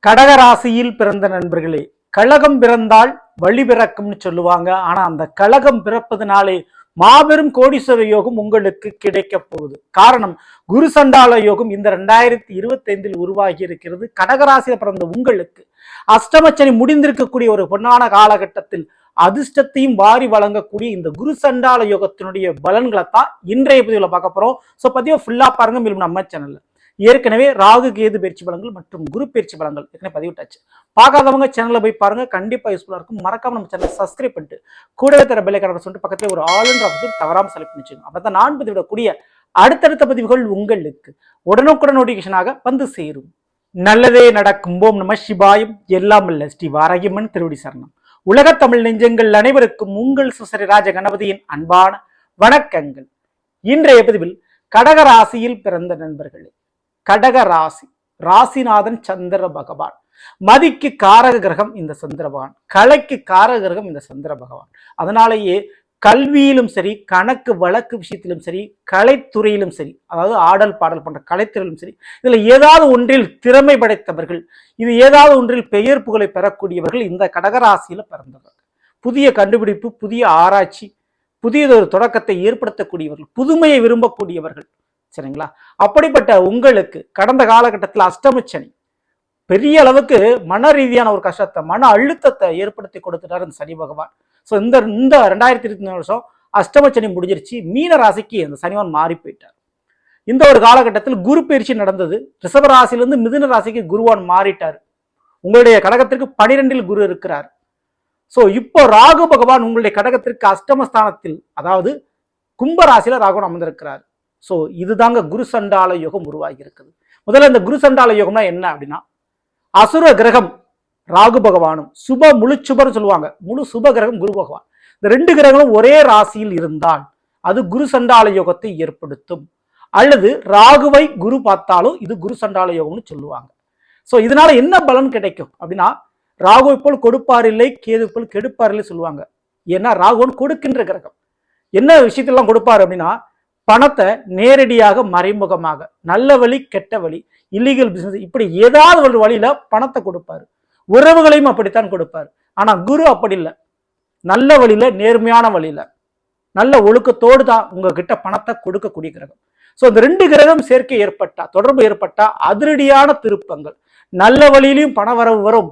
கடகராசியில் பிறந்த நண்பர்களே, கழகம் பிறந்தால் வழி பிறக்கும்னு சொல்லுவாங்க. ஆனா அந்த கழகம் பிறப்பதனாலே மாபெரும் கோடீஸ்வர யோகம் உங்களுக்கு கிடைக்க போகுது. காரணம், குரு சண்டால யோகம் இந்த 2025 உருவாகி இருக்கிறது. கடகராசியில பிறந்த உங்களுக்கு அஷ்டமச்சனி முடிந்திருக்கக்கூடிய ஒரு பொன்னான காலகட்டத்தில் அதிர்ஷ்டத்தையும் வாரி வழங்கக்கூடிய இந்த குரு சண்டால யோகத்தினுடைய பலன்களை தான் இன்றைய பதிவுல பார்க்க போறோம். ஸோ பதிவை ஃபுல்லா பாருங்க. மேலும் நம்ம சேனல்ல ஏற்கனவே ராகு கேது பயிற்சி பலன்கள் மற்றும் குரு பயிற்சி பலன்கள் ஏற்கனவே பதிவிட்டாச்சு. பார்க்காதவங்க சேனல்ல போய் பாருங்க, கண்டிப்பா யூஸ்ஃபுல்லா இருக்கும். மறக்காம நம்ம சேனலை சப்ஸ்கிரைப் பண்ணிட்டு கூடவே தர பெல் ஐகானை சொல்லிட்டு பக்கத்துல ஒரு ஆல் என்ற ஆப்ஷன் தவறாம செலக்ட் பண்ணி வச்சுக்கோங்க. அப்பதான் நான் பதிவிடக்கூடிய அடுத்தடுத்த பதிவுகள் உங்களுக்கு உடனுக்குடன் நோட்டிபிகேஷனாக வந்து சேரும். நல்லதே நடக்கும். ஓம் நம சிவாயம். எல்லாம் அல்ல ஸ்ரீ வாராகியம்மன் திருவடி சரணம். உலக தமிழ் நெஞ்சங்கள் அனைவருக்கும் உங்கள் சுசரி ராஜ கணபதியின் அன்பான வணக்கங்கள். இன்றைய பதிவில் கடகராசியில் பிறந்த நண்பர்களே, கடகராசி ராசிநாதன் சந்திர பகவான், மதிக்கு காரக கிரகம் இந்த சந்திர பகவான், கலைக்கு காரக கிரகம் இந்த சந்திர பகவான். அதனாலேயே கல்வியிலும் சரி, கணக்கு வழக்கு விஷயத்திலும் சரி, கலைத்துறையிலும் சரி, அதாவது ஆடல் பாடல் போன்ற கலைத்துறையிலும் சரி, இதுல ஏதாவது ஒன்றில் திறமை படைத்தவர்கள், இது ஏதாவது ஒன்றில் பெயர் புகழை பெறக்கூடியவர்கள் இந்த கடகராசியில பிறந்தவர்கள். புதிய கண்டுபிடிப்பு, புதிய ஆராய்ச்சி, புதியதொரு தொடக்கத்தை ஏற்படுத்தக்கூடியவர்கள், புதுமையை விரும்பக்கூடியவர்கள். சரிங்களா? அப்படிப்பட்ட உங்களுக்கு கடந்த காலகட்டத்தில் அஷ்டமச்சனி பெரிய அளவுக்கு மன ரீதியான ஒரு கஷ்டத்தை, மன அழுத்தத்தை ஏற்படுத்தி கொடுத்துட்டாரு இந்த சனி பகவான். ஸோ இந்த 2024 வருஷம் அஷ்டமச்சனி முடிஞ்சிருச்சு. மீன ராசிக்கு அந்த சனிவான் மாறி போயிட்டார். இந்த ஒரு காலகட்டத்தில் குரு பயிற்சி நடந்தது. ரிஷப ராசியிலிருந்து மிதுன ராசிக்கு குருவான் மாறிட்டார். உங்களுடைய கடகத்திற்கு 12 குரு இருக்கிறார். ஸோ இப்போ ராகு பகவான் உங்களுடைய கடகத்திற்கு அஷ்டமஸ்தானத்தில், அதாவது கும்பராசியில ராகுன் அமர்ந்திருக்கிறார். ஸோ இதுதாங்க குரு சண்டால யோகம் உருவாகி இருக்குது. முதல்ல இந்த குரு சண்டால யோகம்னா என்ன அப்படின்னா, அசுர கிரகம் ராகு பகவானும் சுப முழு சுபர்னு சொல்லுவாங்க, முழு சுப கிரகம் குரு பகவான், இந்த 2 கிரகங்களும் ஒரே ராசியில் இருந்தால் அது குரு சண்டால யோகத்தை ஏற்படுத்தும். அல்லது ராகுவை குரு பார்த்தாலும் இது குரு சண்டால யோகம்னு சொல்லுவாங்க. ஸோ இதனால என்ன பலன் கிடைக்கும் அப்படின்னா, ராகுவை போல் கொடுப்பார் இல்லை, கேது போல் கெடுப்பார் இல்லை சொல்லுவாங்க. ஏன்னா ராகுவன் கொடுக்கின்ற கிரகம். என்ன விஷயத்தெல்லாம் கொடுப்பார் அப்படின்னா, பணத்தை நேரடியாக மறைமுகமாக, நல்ல வழி கெட்ட வழி, இல்லீகல் பிசினஸ், இப்படி ஏதாவது ஒரு வழியில பணத்தை கொடுப்பாரு. உறவுகளையும் அப்படித்தான் கொடுப்பாரு. ஆனா குரு அப்படி இல்லை. நல்ல வழியில, நேர்மையான வழியில, நல்ல ஒழுக்கத்தோடு தான் உங்ககிட்ட பணத்தை கொடுக்கக்கூடிய கிரகம். ஸோ இந்த 2 கிரகம் சேர்க்கை ஏற்பட்டா, தொடர்பு ஏற்பட்டா அதிரடியான திருப்பங்கள், நல்ல வழியிலும் பண வரவு வரும்,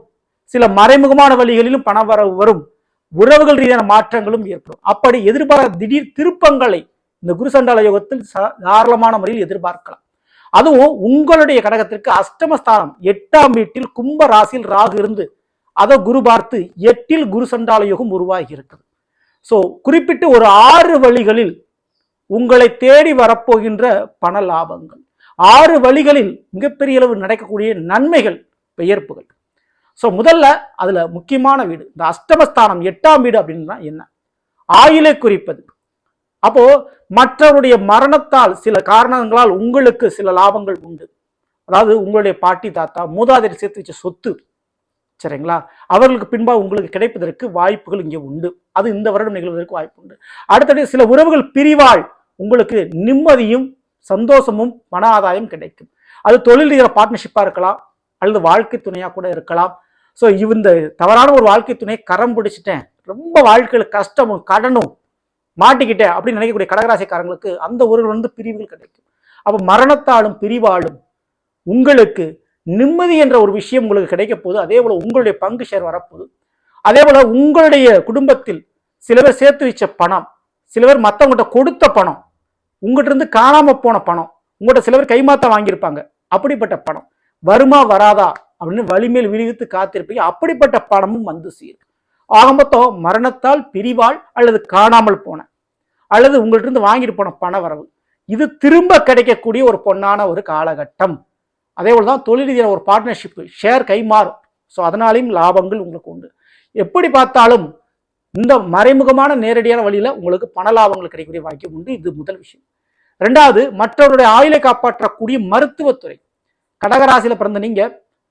சில மறைமுகமான வழிகளிலும் பண வரவு வரும், உறவுகள் ரீதியான மாற்றங்களும் ஏற்படும். அப்படி எதிர்பாராத திடீர் திருப்பங்களை இந்த குரு சண்டால யோகத்தில் தாராளமான முறையில் எதிர்பார்க்கலாம். அதுவும் உங்களுடைய கடகத்திற்கு அஷ்டமஸ்தானம் 8ஆம் வீட்டில் கும்ப ராசியில் ராகு இருந்து அதை குரு பார்த்து 8இல் குரு சண்டால யோகம் உருவாகி இருக்குது. ஸோ குறிப்பிட்டு ஒரு 6 வழிகளில் உங்களை தேடி வரப்போகின்ற பண லாபங்கள், 6 வழிகளில் மிகப்பெரிய அளவு நடக்கக்கூடிய நன்மைகள், பெயர்ப்புகள். ஸோ முதல்ல அதுல முக்கியமான வீடு இந்த அஷ்டமஸ்தானம் 8ஆம் வீடு அப்படின்னா என்ன? ஆயுளை குறிப்பது. அப்போ மற்றவருடைய மரணத்தால் சில காரணங்களால் உங்களுக்கு சில லாபங்கள் உண்டு. அதாவது உங்களுடைய பாட்டி தாத்தா மூதாதையர் சேர்த்து வச்ச சொத்து, சரிங்களா, அவர்களுக்கு பின்பாக உங்களுக்கு கிடைப்பதற்கு வாய்ப்புகள் இங்கே உண்டு. அது இந்த வருடம் நிகழ்வதற்கு வாய்ப்பு உண்டு. அடுத்தது சில உறவுகள் பிரிவால் உங்களுக்கு நிம்மதியும் சந்தோஷமும் மன ஆதாயம் கிடைக்கும். அது தொழில் ரீதியான பார்ட்னர்ஷிப்பா இருக்கலாம், அல்லது வாழ்க்கை துணையா கூட இருக்கலாம். ஸோ இந்த தவறான ஒரு வாழ்க்கை துணையை கரம் பிடிச்சிட்டேன், ரொம்ப வாழ்க்கையில கஷ்டமும் கடனும் மாட்டிக்கிட்டேன் அப்படின்னு நினைக்கக்கூடிய கடகராசிக்காரங்களுக்கு அந்த ஒரு பிரிவுகள் கிடைக்கும். அப்ப மரணத்தாலும் பிரிவாலும் உங்களுக்கு நிம்மதி என்ற ஒரு விஷயம் உங்களுக்கு கிடைக்க போகுது. அதே போல உங்களுடைய பங்கு ஷேர் வரப்போகுது. அதே போல உங்களுடைய குடும்பத்தில் சில பேர் சேர்த்து வச்ச பணம், சில பேர் மற்றவங்கள்ட்ட கொடுத்த பணம், உங்கள்கிட்ட இருந்து காணாம போன பணம், உங்கள்கிட்ட சில பேர் கைமாத்த வாங்கியிருப்பாங்க, அப்படிப்பட்ட பணம் வருமா வராதா அப்படின்னு வலிமேல் விழித்து காத்திருப்பீங்க. அப்படிப்பட்ட பணமும் வந்து சேரும். ஆக மொத்தம் மரணத்தால், பிரிவால், அல்லது காணாமல் போன, அல்லது உங்கள்ட்ட இருந்து வாங்கிட்டு போன பண வரவு, இது திரும்ப கிடைக்கக்கூடிய ஒரு பொன்னான ஒரு காலகட்டம். அதே போலதான் தொழில் ரீதியான ஒரு பார்ட்னர்ஷிப், ஷேர் கைமாறும். ஸோ அதனாலையும் லாபங்கள் உங்களுக்கு உண்டு. எப்படி பார்த்தாலும் இந்த மறைமுகமான நேரடியான வழியில உங்களுக்கு பண லாபங்கள் கிடைக்கக்கூடிய வாய்ப்பு உண்டு. இது முதல் விஷயம். 2வது, மற்றவருடைய ஆயுளை காப்பாற்றக்கூடிய மருத்துவத்துறை. கடகராசியில பிறந்த நீங்க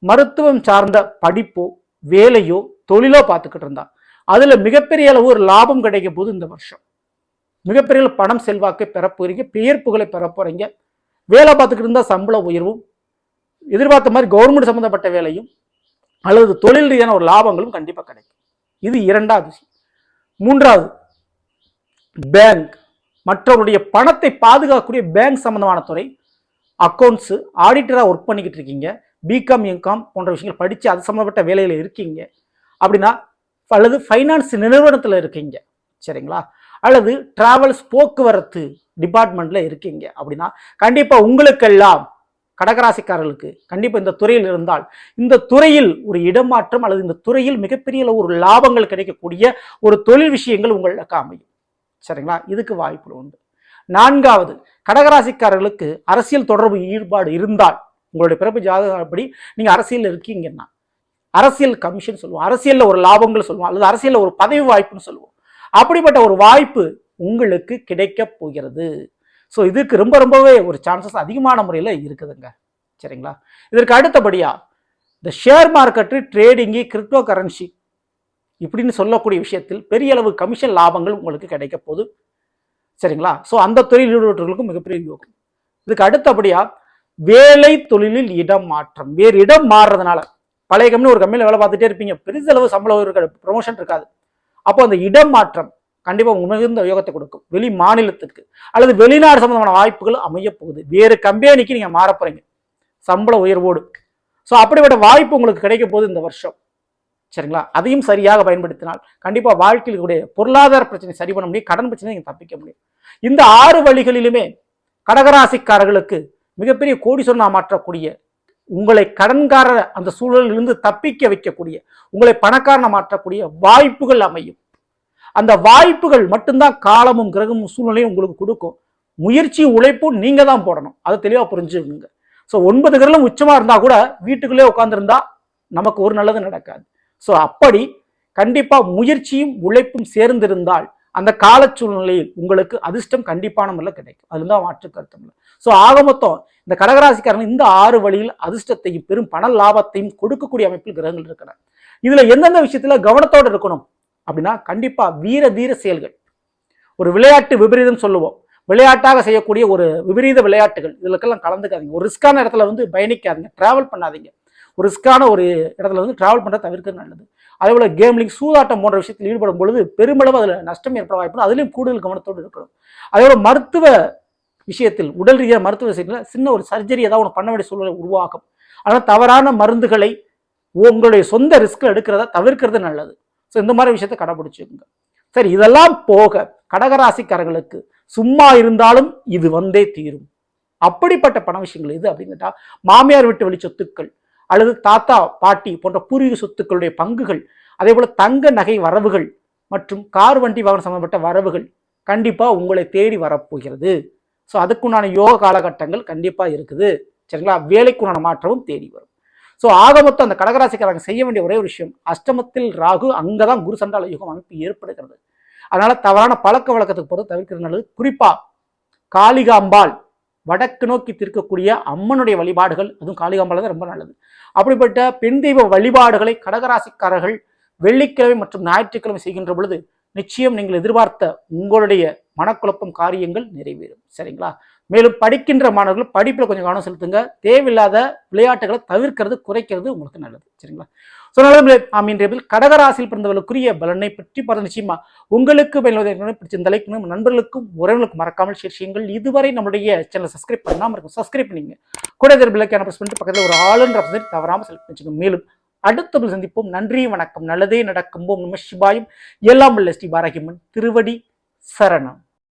மருத்துவம் சார்ந்த படிப்போ வேலையோ தொழிலோ பார்த்துக்கிட்டு இருந்தா அதுல மிகப்பெரிய அளவு ஒரு லாபம் கிடைக்க போது. இந்த வருஷம் மிகப்பெரிய பணம் செல்வாக்கை பெற போறீங்க, பெயர் புகழை பெற போறீங்க. வேலை பார்த்துக்கிட்டு இருந்தா சம்பள உயர்வும், எதிர்பார்த்த மாதிரி கவர்மெண்ட் சம்பந்தப்பட்ட வேலையும், அல்லது தொழில் ரீதியான ஒரு லாபங்களும் கண்டிப்பாக கிடைக்கும். இது இரண்டாவது விஷயம். மூன்றாவது, பேங்க், மற்றவருடைய பணத்தை பாதுகாக்கக்கூடிய பேங்க் சம்பந்தமான துறை, அக்கௌண்ட்ஸு, ஆடிட்டராக ஒர்க் பண்ணிக்கிட்டு இருக்கீங்க, பிகாம் எம்காம் போன்ற விஷயங்கள் படித்து அது சம்மந்தப்பட்ட வேலையில் இருக்கீங்க அப்படின்னா, அல்லது ஃபைனான்ஸ் நிறுவனத்தில் இருக்கீங்க சரிங்களா, அல்லது டிராவல்ஸ் போக்குவரத்து டிபார்ட்மெண்ட்ல இருக்கீங்க அப்படின்னா கண்டிப்பாக உங்களுக்கெல்லாம் கடகராசிக்காரர்களுக்கு கண்டிப்பாக இந்த துறையில் இருந்தால் இந்த துறையில் ஒரு இடமாற்றம் அல்லது இந்த துறையில் மிகப்பெரிய ஒரு லாபங்கள் கிடைக்கக்கூடிய ஒரு தொழில் விஷயங்கள் உங்களுக்கு அமையும் சரிங்களா. இதுக்கு வாய்ப்பு உண்டு. நான்காவது, கடகராசிக்காரர்களுக்கு அரசியல் தொடர்பு ஈடுபாடு இருந்தால் உங்களுடைய பிறப்பு ஜாதகப்படி நீங்க அரசியல் இருக்கீங்கன்னா அரசியல் கமிஷன் சொல்லுவோம், அரசியல்ல ஒரு லாபங்கள் சொல்லுவோம், அல்லது அரசியல்ல ஒரு பதவி வாய்ப்புன்னு சொல்லுவோம். அப்படிப்பட்ட ஒரு வாய்ப்பு உங்களுக்கு கிடைக்க போகிறது. ஸோ இதுக்கு ரொம்பவே ஒரு சான்சஸ் அதிகமான முறையில் இருக்குதுங்க சரிங்களா. இதற்கு அடுத்தபடியா இந்த share market, trading, crypto currency இப்படின்னு சொல்லக்கூடிய விஷயத்தில் பெரிய அளவு கமிஷன் லாபங்கள் உங்களுக்கு கிடைக்க போகுது சரிங்களா. ஸோ அந்த தொழில் ஈடுபட்டவர்களுக்கும் மிகப்பெரிய யோகம். இதுக்கு அடுத்தபடியா வேலை தொழிலில் இடம் மாற்றம், வேறு இடம் மாறுறதுனால பழைய கம்பெனி ஒரு கம்பெனியில் வேலை பார்த்துட்டே இருப்பீங்க, பெரிதளவு சம்பளம் இருக்காது, ப்ரொமோஷன் இருக்காது. அப்போ அந்த இடம் மாற்றம் கண்டிப்பாக மிகுந்த யோகத்தை கொடுக்கும். வெளி மாநிலத்துக்கு அல்லது வெளிநாடு சம்பந்தமான வாய்ப்புகள் அமைய போகுது. வேறு கம்பெனிக்கு நீங்க மாற போறீங்க சம்பள உயர்வோடு. ஸோ அப்படிப்பட்ட வாய்ப்பு உங்களுக்கு கிடைக்க போகுது இந்த வருஷம் சரிங்களா. அதையும் சரியாக பயன்படுத்தினால் கண்டிப்பா வாழ்க்கையில் கூடிய பொருளாதார பிரச்சனை சரி பண்ண முடியும், கடன் பிரச்சனை நீங்க தப்பிக்க முடியும். இந்த 6 வழிகளிலுமே கடகராசிக்காரர்களுக்கு மிகப்பெரிய கோடீஸ்வரனா மாற்றக்கூடிய, உங்களை கடன்கார அந்த சூழலிலிருந்து தப்பிக்க வைக்கக்கூடிய, உங்களை பணக்காரனை மாற்றக்கூடிய வாய்ப்புகள் அமையும். அந்த வாய்ப்புகள் மட்டும்தான் காலமும் கிரகமும் சூழ்நிலையும் உங்களுக்கு கொடுக்கும். முயற்சி உழைப்பும் நீங்க தான் போடணும், அதை தெளிவா புரிஞ்சுக்கோங்க. ஸோ 9 கிரகம் உச்சமா இருந்தா கூட வீட்டுக்குள்ளே உட்கார்ந்துருந்தா நமக்கு ஒரு நல்லது நடக்காது. ஸோ அப்படி கண்டிப்பா முயற்சியும் உழைப்பும் சேர்ந்திருந்தால் அந்த கால சூழ்நிலையில் உங்களுக்கு அதிர்ஷ்டம் கண்டிப்பான முறையில் கிடைக்கும். அதுதான் மாற்று கருத்தம் இல்லை. ஸோ ஆக மொத்தம் இந்த கடகராசிக்காரங்க இந்த 6 வழியில் அதிர்ஷ்டத்தையும் பெரும் பண லாபத்தையும் கொடுக்கக்கூடிய அமைப்பில் கிரகங்கள் இருக்கிற. இதுல எந்தெந்த விஷயத்துல கவனத்தோடு இருக்கணும் அப்படின்னா கண்டிப்பா வீர தீர செயல்கள், ஒரு விளையாட்டு விபரீதம் சொல்லுவோம், விளையாட்டாக செய்யக்கூடிய ஒரு விபரீத விளையாட்டுகள் இதுலக்கெல்லாம் கலந்துக்காதீங்க. ஒரு ரிஸ்கான இடத்துல பயணிக்காதீங்க, டிராவல் பண்ணாதீங்க. ஒரு ரிஸ்கான ஒரு இடத்துல டிராவல் பண்ற தவிர்க்கிறது நல்லது. அதே போல கேம்லிங், சூதாட்டம் போன்ற விஷயத்தில் ஈடுபடும் பொழுது பெருமளவு அதுல நஷ்டம் ஏற்பட வாய்ப்பு, அதுலயும் கூடுதல் கவனத்தோடு இருக்கணும். அதே போல மருத்துவ விஷயத்தில், உடல் ரீதியாக மருத்துவ விஷயத்தில் சின்ன ஒரு சர்ஜரி ஏதாவது ஒன்று பண்ண வேண்டிய சூழ்நிலை உருவாகும். ஆனால் தவறான மருந்துகளை உங்களுடைய சொந்த ரிஸ்க் எடுக்கிறத தவிர்க்கிறது நல்லது. ஸோ இந்த மாதிரி விஷயத்தை கடைபிடிச்சுக்கோங்க. சரி, இதெல்லாம் போக கடகராசிக்காரர்களுக்கு சும்மா இருந்தாலும் இது வந்தே தீரும். அப்படிப்பட்ட பண விஷயங்கள் இது அப்படின்னு கேட்டா, மாமியார் வீட்டு வழி சொத்துக்கள் அல்லது தாத்தா பாட்டி போன்ற பூர்வீக சொத்துக்களுடைய பங்குகள், அதே போல தங்க நகை வரவுகள் மற்றும் கார் வண்டி வாகனம் சம்பந்தப்பட்ட வரவுகள் கண்டிப்பா உங்களை தேடி வரப்போகிறது. ஸோ அதுக்குண்டான யோக காலகட்டங்கள் கண்டிப்பா இருக்குது சரிங்களா. வேலைக்குண்டான மாற்றமும் தேடி வரும். ஸோ ஆக மொத்தம் அந்த கடகராசிக்காரங்க செய்ய வேண்டிய ஒரே ஒரு விஷயம், அஷ்டமத்தில் ராகு, அங்கதான் குரு சண்டால யுகம் அமைப்பு ஏற்படுகிறது. அதனால தவறான பழக்க வழக்கத்துக்கு போறது தவிர்க்கிறது நல்லது. குறிப்பா காளிகாம்பாள், வடக்கு நோக்கி திருக்கக்கூடிய அம்மனுடைய வழிபாடுகள், அதுவும் காளிகாம்பாள் தான் ரொம்ப நல்லது. அப்படிப்பட்ட பெண் தெய்வ வழிபாடுகளை கடகராசிக்காரர்கள் வெள்ளிக்கிழமை மற்றும் ஞாயிற்றுக்கிழமை செய்கின்ற பொழுது நிச்சயம் நீங்கள் எதிர்பார்த்த உங்களுடைய மனக்குழப்பம் காரியங்கள் நிறைவேறும் சரிங்களா. மேலும் படிக்கின்ற மாணவர்கள் படிப்புல கொஞ்சம் கவனம் செலுத்துங்க. தேவையில்லாத விளையாட்டுகளை தவிர்க்கிறது, குறைக்கிறது உங்களுக்கு நல்லது சரிங்களா. ஸோ நல்லது. கடகராசியில் பிறந்தவர்களுக்குரிய பலனை பற்றி பார்த்து நிச்சயமா உங்களுக்கு பிடிச்சிருந்த லைக் நண்பர்களுக்கும் உறவுகளுக்கும் மறக்காமல் ஷேர் செய்யுங்கள். இதுவரை நம்முடைய சேனலை சப்ஸ்கிரைப் பண்ணாமல் இருக்கும், சப்ஸ்கிரைப் பண்ணிங்க. கூட பிள்ளைக்கான பிரஸ் பண்ணிட்டு பக்கத்தில் ஒரு ஆளுன்ற தவறாமல் செலக்ட் பண்ணிச்சுக்கோங்க. மேலும் அடுத்த சந்திப்போம். நன்றி, வணக்கம். நல்லதே நடக்கும். ஓம் நம சிவாயம். எல்லாம் உள்ள ஸ்ரீ பாரகிமன் திருவடி சரணம்.